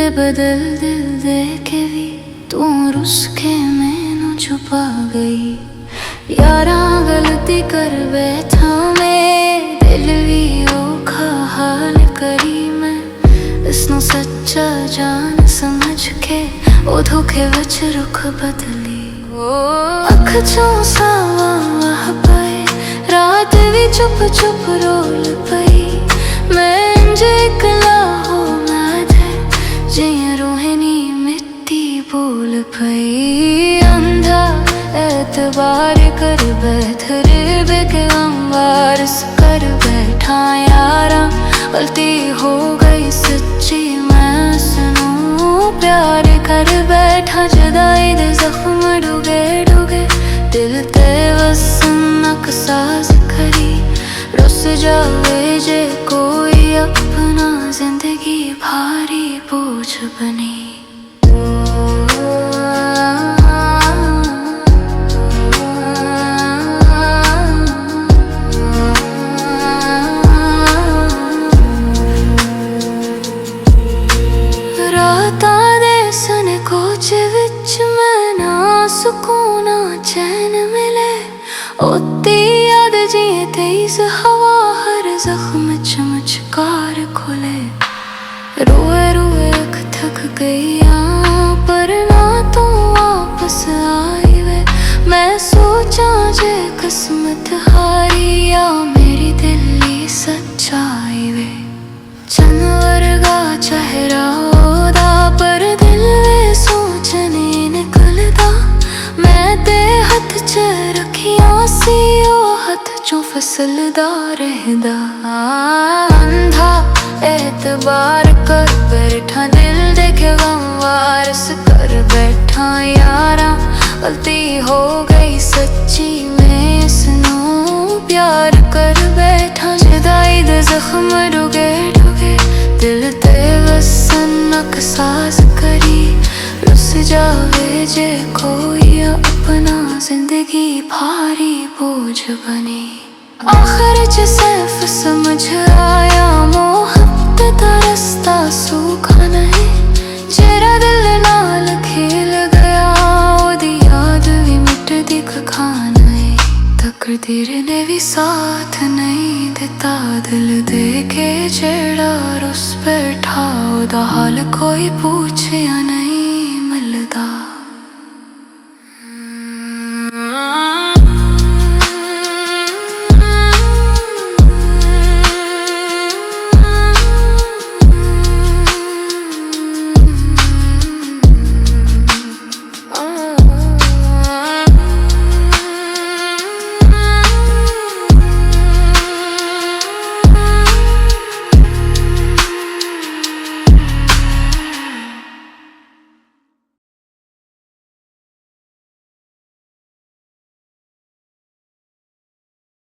बदल दिल दे के भी तू रुस के मैनू छुपा गई। यारा गलती कर बैठा मैं, दिल भी औखा हाल करी मैं। इसनू सच्चा जान समझ के ओ धोखे विच रुख बदली। अख चों सावा वह पाए, रात भी चुप चुप रोल पई। मैं इंज इकला हो मैं जियां रोहनी मिट्टी बोल पई। अंधा एतबार कर बैठ रे के वारस कर बैठा यारा। गलती हो गई सच्ची मैं सुनूं प्यार कर बैठा। जुदाई दे जख्म डूगे डूगे दिल ते वसन अकसास करी। रुस जावे जे कोई अपना जिंदगी भारी बोझ बनी। सुकूना चैन मिले ओती याद जिए तेज हवा हर जख्म चमत्कार खुले। रोए रोए अख थक गई पर ना तो वापस आई वे। मैं सोचा जे किस्मत हारी या मेरी दिली सच्चाई वे। चन वर्गा चेहरा ओदा पर दिल वे सोचने निकलदा। मैं ते हथ च रखियां सी ओ हथ चों फिसलदा रहदा। अंधा एतबार कर बैठा दिल देखे गम वारस कर बैठा यारा। गलती हो गई सच्ची मैं इसनू प्यार कर बैठा। जुदाई दे जख्म डूगे डूगे दिल ते वसन अकसास करी। रुस जावे जे कोई अपना जिंदगी भारी बोझ बनी। आखिर च सिर्फ समझ आया मोहब्बत दा रस्ता सूखा नहीं। जेरा दिल नाल खेल गया ओदी याद भी मिटदी खाना है। तकदीर ने भी साथ नहीं दिता दिल दे के जेड़ा रुस बैठा ओदा हाल कोई पूछया नहीं।